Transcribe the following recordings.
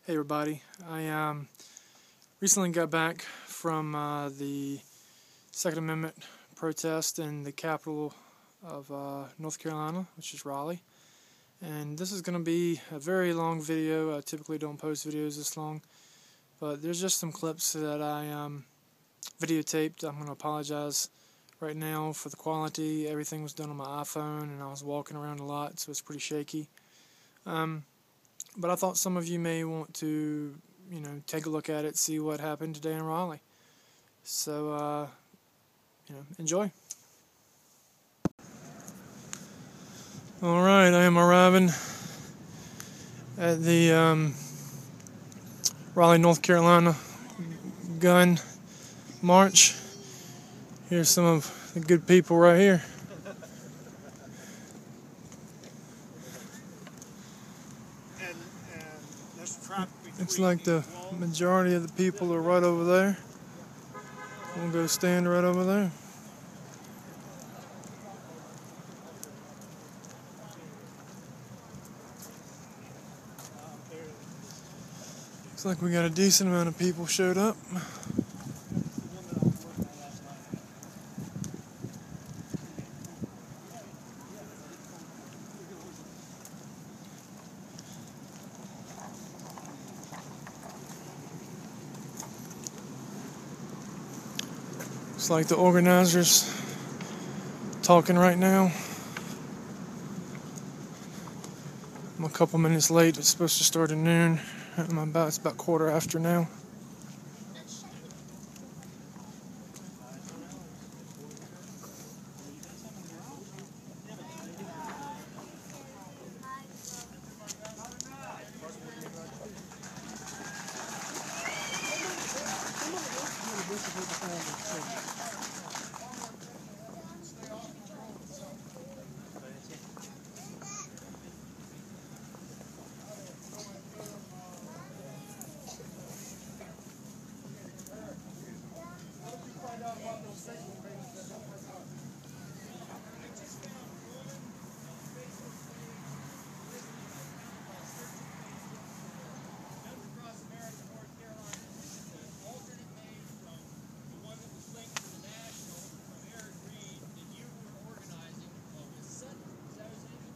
Hey everybody, I recently got back from the Second Amendment protest in the capital of North Carolina, which is Raleigh. And this is going to be a very long video. I typically don't post videos this long, but there's just some clips that I videotaped. I'm going to apologize right now for the quality. Everything was done on my iPhone and I was walking around a lot, so it's pretty shaky. But I thought some of you may want to, take a look at it, see what happened today in Raleigh. So, enjoy. Alright, I am arriving at the Raleigh, North Carolina gun march. Here's some of the good people right here. Looks like the majority of the people are right over there. We'll go stand right over there. Looks like we got a decent amount of people showed up. Looks like the organizers talking right now. I'm a couple minutes late. It's supposed to start at noon. It's about 1:15 now.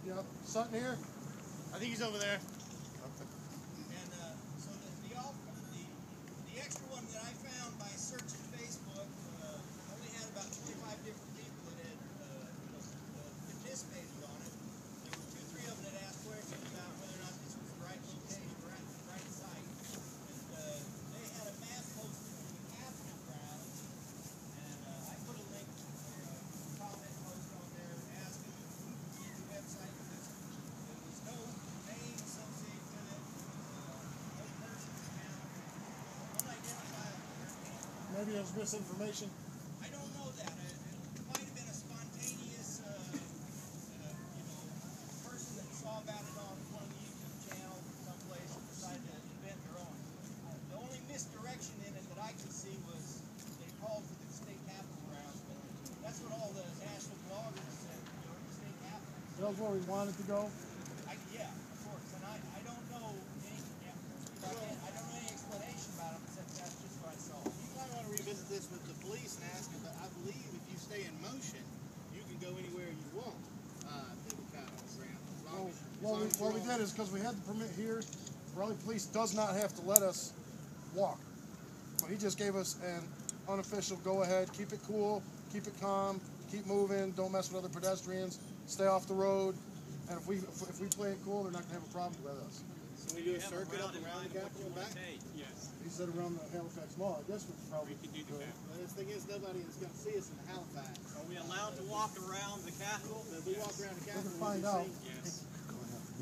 Yep, Sutton here? I think he's over there. Okay. And so the extra one that I found by searching Facebook only had about 25 different people that had participated on it. There were 2-3 of them that asked questions about whether or not this was the right location, right site. And they had a map posted to the Capitol grounds, and I put a link or a comment post on there asking who could get the website. Maybe it was misinformation. I don't know that. It might have been a spontaneous, person that saw about it on one of the YouTube channels or someplace and decided to invent their own. The only misdirection in it that I could see was they called for the state capitol grounds, but that's what all the national bloggers said, the state capitol. That was where we wanted to go. Yeah, of course. And I don't know any, I don't know any explanation about it except that's just what I saw. You might want to revisit this with the police and ask them, but I believe if you stay in motion, you can go anywhere you want to the Capitol ground. What we did is because we had the permit here, Raleigh Police does not have to let us walk. But he just gave us an unofficial go ahead, keep it cool, keep it calm, keep moving, don't mess with other pedestrians, stay off the road. And if we play it cool, they're not going to have a problem with us. So we do a circuit up around the Capitol and back? Yes. He said around the Halifax Mall. I guess we probably We can do the could. Capitol. Well, the thing is, nobody is going to see us in Halifax. Are we allowed to walk around the Capitol? So if we walk around the Capitol, find out. Yes.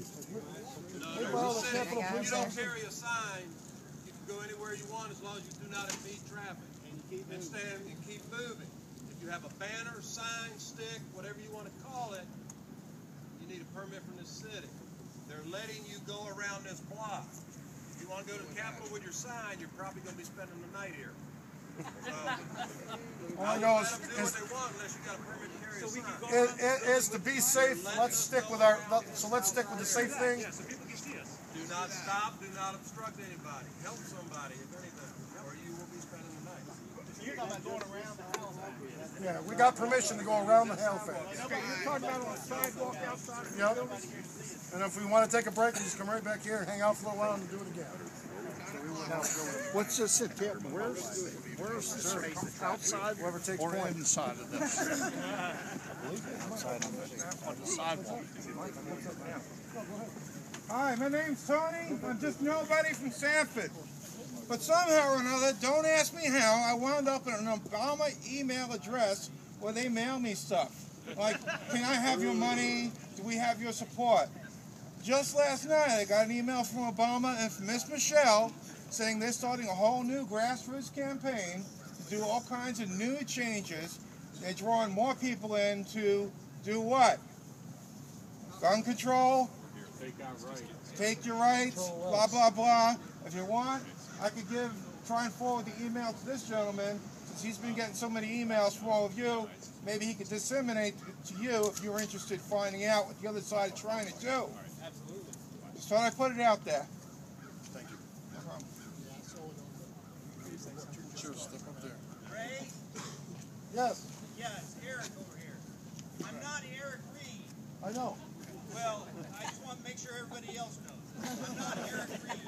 Hey, well, the Capitol If Police you don't Officer. carry a sign, you can go anywhere you want as long as you do not impede traffic. and you keep And moving. stand and keep moving. If you have a banner, sign, stick, whatever you want to call it, you need a permit from the city. They're letting you go around this block. If you want to go to the Capitol with your sign, you're probably going to be spending the night here. All I know Let them do what they want unless you got a permit to carry a sign. is to be safe. Let's stick with the safe thing. Do not stop, do not obstruct anybody. Help somebody, if anything, or you will be spending the night. You're talking about going around the house. Yeah, we got permission to go around the hell fence. Okay, you're talking about on the sidewalk outside of the Yep. building? And if we want to take a break, we just come right back here and hang out for a while and do it again. What's this at? Where's the space? Outside Whoever takes or point. inside of this? On the sidewalk. Hi, my name's Tony. I'm just nobody from Sanford. But somehow or another, don't ask me how, I wound up in an Obama email address where they mail me stuff. Like, can I have your money? Do we have your support? Just last night, I got an email from Obama and from Miss Michelle saying they're starting a whole new grassroots campaign to do all kinds of new changes. They're drawing more people in to do what? Gun control, take your rights, blah, blah, blah. If you want, I could try and forward the email to this gentleman, since he's been getting so many emails from all of you. Maybe he could disseminate it to you if you're interested in finding out what the other side is trying to do. Absolutely. Just thought I'd put it out there. Thank you. No problem. Sure, step up there. Ray? Yes, Yes, Eric over here. I'm not Eric Reed. I know. Well, I just want to make sure everybody else knows. I'm not Eric Reed.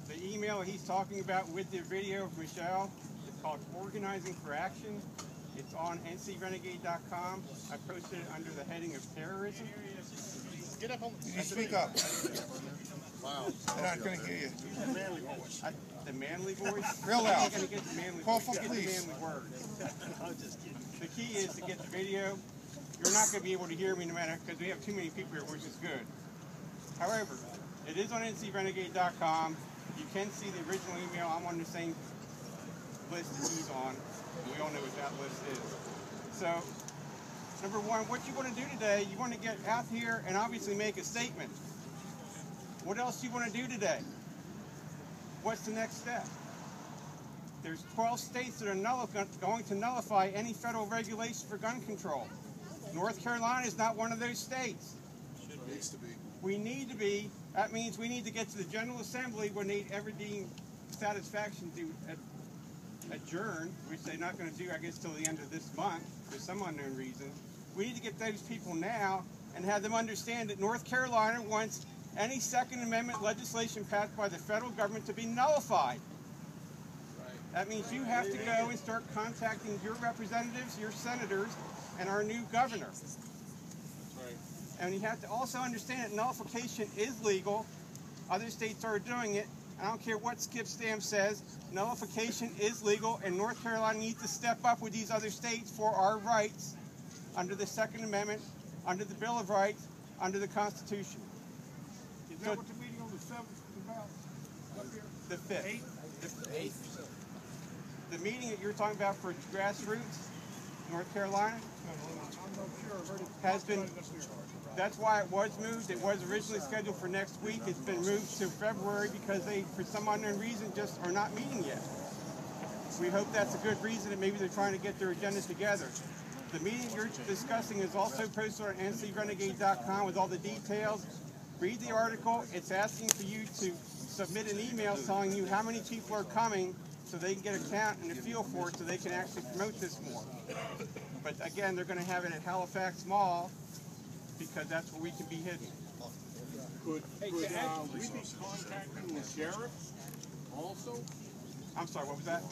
The email he's talking about with the video of Michelle is called Organizing for Action. It's on ncrenegade.com. I posted it under the heading of terrorism. Get up on You speak up. Wow. They're not going to hear you. The manly voice? Real loud. You're going to get the manly Call voice. for Get police. the manly word. The key is to get the video. You're not going to be able to hear me no matter, because we have too many people here, which is good. However, it is on ncrenegade.com. You can see the original email. I'm on the same list that he's on. We all know what that list is. So, number one, what you want to do today, you want to get out here and obviously make a statement. What else do you want to do today? What's the next step? There's 12 states that are going to nullify any federal regulation for gun control. North Carolina is not one of those states. Needs to be. We need to be. That means we need to get to the General Assembly when they ever deem satisfaction to adjourn, which they're not going to do, I guess, till the end of this month for some unknown reason. We need to get those people now and have them understand that North Carolina wants any Second Amendment legislation passed by the federal government to be nullified. That means you have to go and start contacting your representatives, your senators, and our new governor. And you have to also understand that nullification is legal. Other states are doing it. I don't care what Skip Stamp says. Nullification is legal, and North Carolina needs to step up with these other states for our rights under the Second Amendment, under the Bill of Rights, under the Constitution. Is that what the meeting on the 7th is about? Up here? The 5th. The 8th. The meeting that you're talking about for Grassroots, North Carolina, I'm not sure. I've heard it. has been. That's why it was moved. It was originally scheduled for next week. It's been moved to February because they, for some unknown reason, just are not meeting yet. We hope that's a good reason, and maybe they're trying to get their agendas together. The meeting you're discussing is also posted on ncrenegade.com with all the details. Read the article. It's asking for you to submit an email telling you how many people are coming so they can get a count and a feel for it so they can actually promote this more. But again, they're going to have it at Halifax Mall, because that's where we can be hidden. Could we be contacting the sheriff also? I'm sorry, what was that?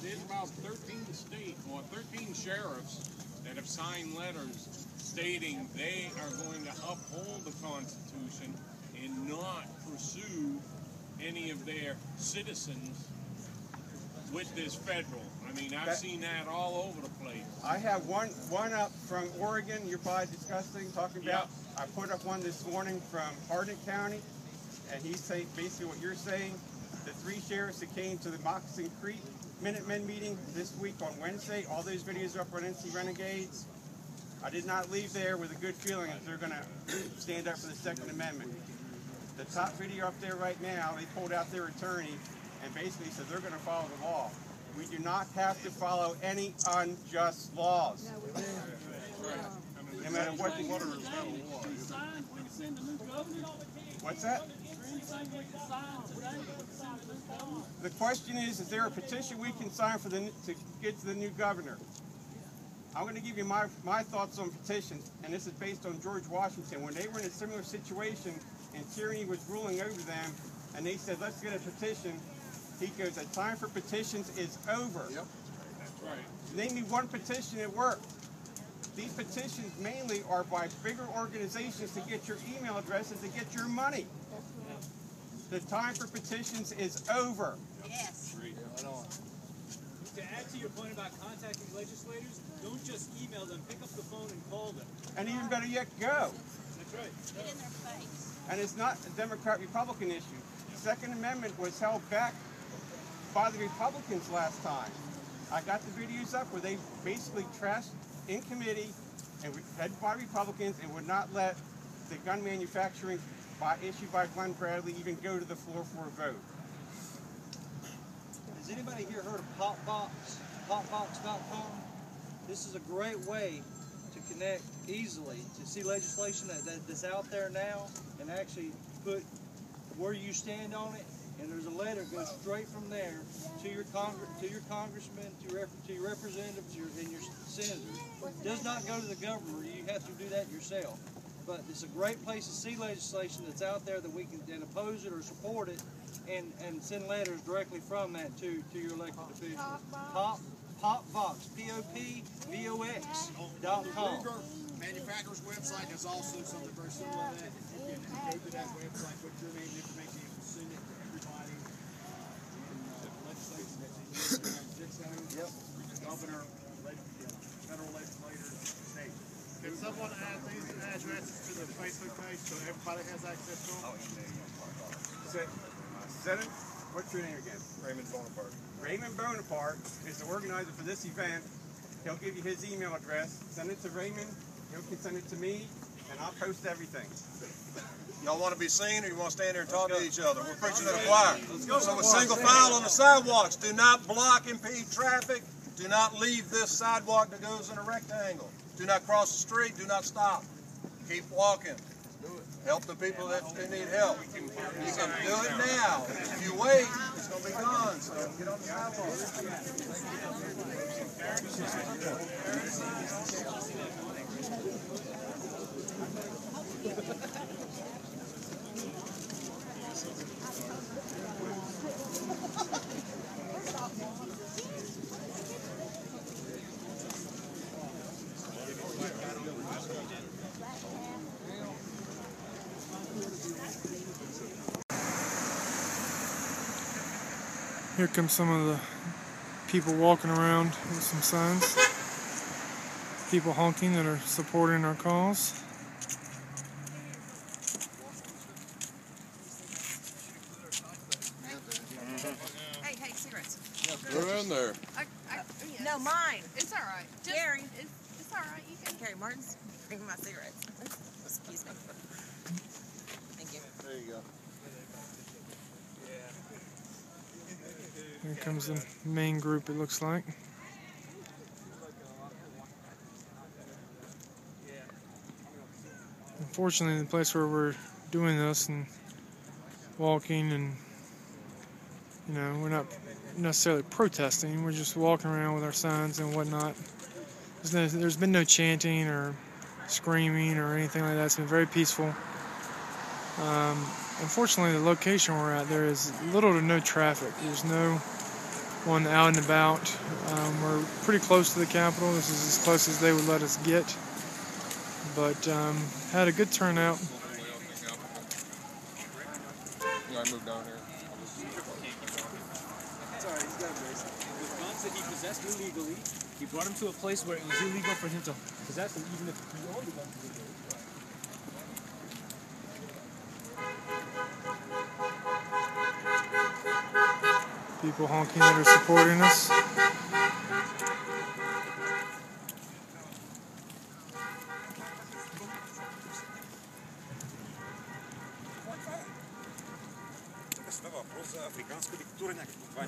There's about 13 states, or 13 sheriffs that have signed letters stating they are going to uphold the Constitution and not pursue any of their citizens with this federal. I mean, I've seen that all over the place. I have one up from Oregon you're probably discussing, talking about. I put up one this morning from Hardin County, and he's saying basically what you're saying. The 3 sheriffs that came to the Moccasin Creek Minutemen meeting this week on Wednesday, all those videos are up on NC Renegades. I did not leave there with a good feeling that they're going to stand up for the Second Amendment. The top video up there right now, they pulled out their attorney and basically said they're going to follow the law. We do not have to follow any unjust laws. No matter what the What's that? The question is there a petition we can sign for to get to the new governor? I'm going to give you my thoughts on petitions, and this is based on George Washington. When they were in a similar situation and tyranny was ruling over them, and they said, let's get a petition, he goes, the time for petitions is over. Yep. That's right. Name me one petition that worked. These petitions mainly are by bigger organizations to get your email addresses to get your money. The time for petitions is over. Yes. To add to your point about contacting legislators, don't just email them, pick up the phone and call them. And even better yet, go. That's right. Get in their face. And it's not a Democrat-Republican issue. The Second Amendment was held back by the Republicans last time. I got the videos up where they basically trashed in committee and headed by Republicans and would not let the gun manufacturing issued by Glenn Bradley even go to the floor for a vote. Has anybody here heard of Popbox? Popbox.com? This is a great way to connect easily, to see legislation that's out there now and actually put where you stand on it. And there's a letter that goes straight from there to your congressman, to your representatives, and your senators. It does not go to the governor. You have to do that yourself. But it's a great place to see legislation that's out there that we can then oppose it or support it, and send letters directly from that to your elected officials. Popbox, POPVOX.com. Manufacturer's website has also something very similar to that. You can go to that website, put your name and information, you can send it to everybody in the legislation that's in your zip zone, governor, federal legislators, state. Can someone add these addresses to the Facebook page so everybody has access to them? Senate, what's your name again? Raymond Bonaparte. Raymond Bonaparte is the organizer for this event. He'll give you his email address. Send it to Raymond. He can send it to me, and I'll post everything. Y'all want to be seen, or you want to stand there and talk to each other? We're preaching to the choir. So with single file on the sidewalks, do not block, impede traffic. Do not leave this sidewalk that goes in a rectangle. Do not cross the street. Do not stop. Keep walking. Help the people that need help. You can do it now. If you wait, it's going to be gone. So get on the Here come some of the people walking around with some signs. People honking that are supporting our cause. Hey, cigarettes. They're in there. No, mine. It's all right. Just, Gary. It's all right. You can. Gary Martin's bringing my cigarettes. Excuse me. Thank you. There you go. Here comes the main group, it looks like. Unfortunately, the place where we're doing this and walking and, you know, we're not necessarily protesting, we're just walking around with our signs and whatnot. There's been no chanting or screaming or anything like that. It's been very peaceful. Unfortunately, the location we're at, there is little to no traffic. There's no one out and about. We're pretty close to the Capitol. This is as close as they would let us get. But had a good turnout. Yeah, I moved down here. It's all right. He's got a brace. The guns that he possessed illegally, he brought him to a place where it was illegal for him to possess them, even if he owned the guns illegally. People honking that are supporting us.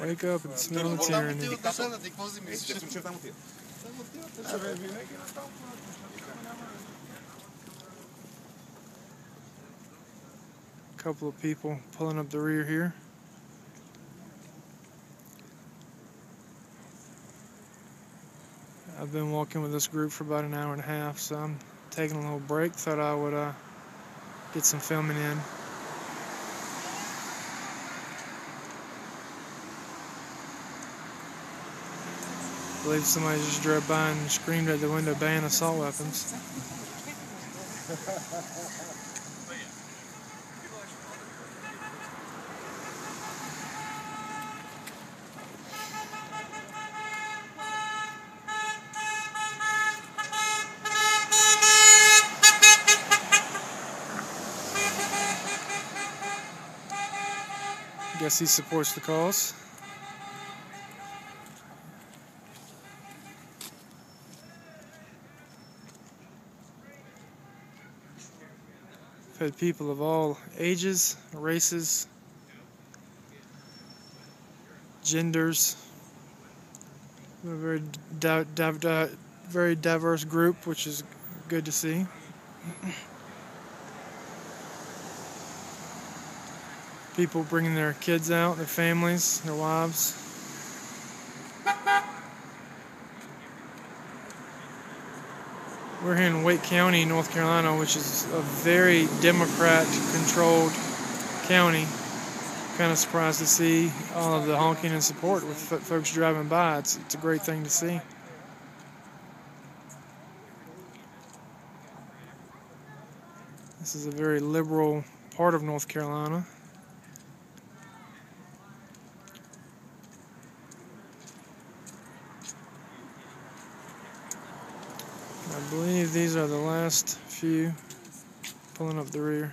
Wake up and smell the tyranny. A couple of people pulling up the rear here. I've been walking with this group for about an hour and a half, so I'm taking a little break. Thought I would get some filming in. I believe somebody just drove by and screamed at the window, "Ban assault weapons." Guess he supports the cause. I've had people of all ages, races, genders. We're a very diverse group, which is good to see. People bringing their kids out, their families, their wives. We're here in Wake County, North Carolina, which is a very Democrat-controlled county. Kind of surprised to see all of the honking and support with folks driving by. It's a great thing to see. This is a very liberal part of North Carolina. I believe these are the last few pulling up the rear.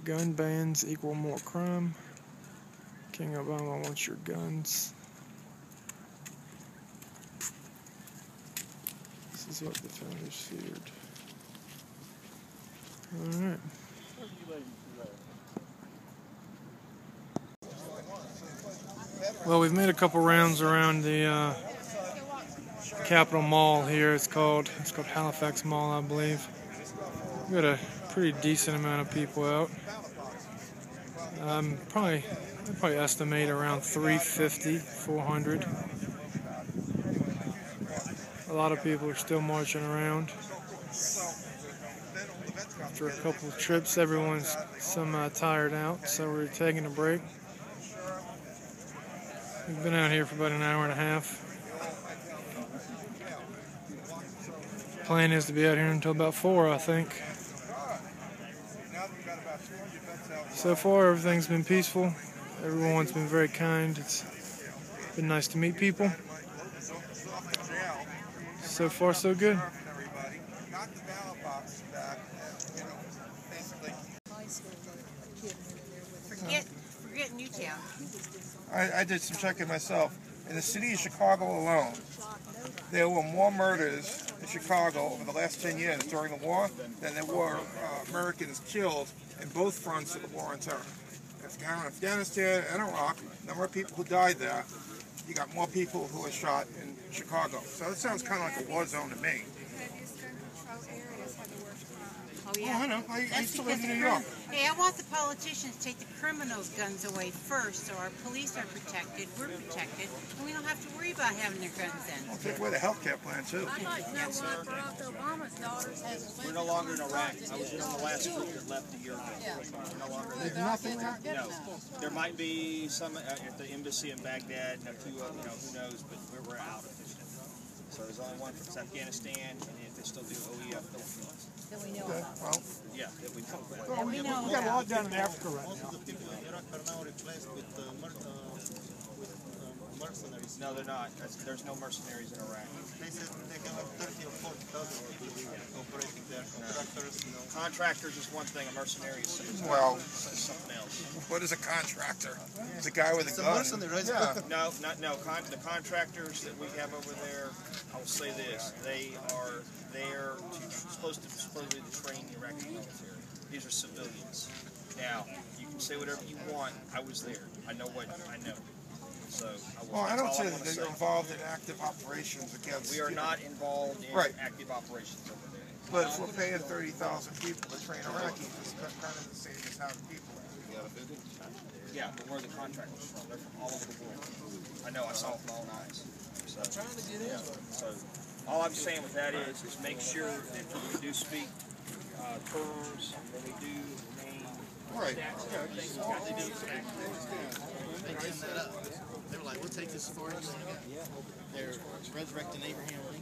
Gun bans equal more crime. King Obama wants your guns. This is what the founders feared. Alright. Well, we've made a couple rounds around the Capitol Mall here. It's called Halifax Mall, I believe. We've got a pretty decent amount of people out. I'd probably estimate around 350, 400. A lot of people are still marching around. After a couple of trips, everyone's tired out, so we're taking a break. We've been out here for about an hour and a half. Plan is to be out here until about 4, I think. So far, everything's been peaceful. Everyone's been very kind. It's been nice to meet people. So far, so good. Forget Newtown. I did some checking myself. In the city of Chicago alone, there were more murders in Chicago over the last 10 years during the war than there were Americans killed in both fronts of the war on terror. Afghanistan and Iraq, the number of people who died there, you got more people who were shot in Chicago. So that sounds kind of like a war zone to me. Oh, yeah. Oh, I know. I used to live in New York. Hey, I want the politicians to take the criminals' guns away first, so our police are protected, we're protected, and we don't have to worry about having their guns in. I'll take away the health care plan, too. I'd like to know why Barack Obama's daughters has We're no longer in Iraq. I was in on the last group that left a year ago. We're no longer there. Nothing there? No. There might be some at the embassy in Baghdad, and a few, who knows, but we're out officially. So there's only one from Afghanistan, and if they still do OEF Philippines. That we know Okay, about. well, Yeah, that we know about. That we know We got a about. lot down in Africa right now. Mercenaries. No, they're not. There's no mercenaries in Iraq. They said they have 30 or 40,000 people operating there. Contractors, Contractors is one thing. A mercenary is something, something else. what is a contractor? It's a guy with a gun. Yeah. No, the contractors that we have over there. I will say this: they are there supposed to train the Iraqi military. These are civilians. Now, you can say whatever you want. I was there. I know what I know. So Well, I don't that's all say wanna that they're involved in active operations against. We are not involved in Right. active operations over there. But if we're paying 30,000 people to train Iraqis, it's kind of the same as having people. Yeah, but where are the contractors from? They're from all over the world. I know, I saw it with my own eyes. So, I'm trying to get in. So, all I'm saying with that is make sure that when we do speak terms, when we do name Right. things we've got to do. They were like, we'll take this as far as you want to go. They're resurrecting Abraham Lincoln.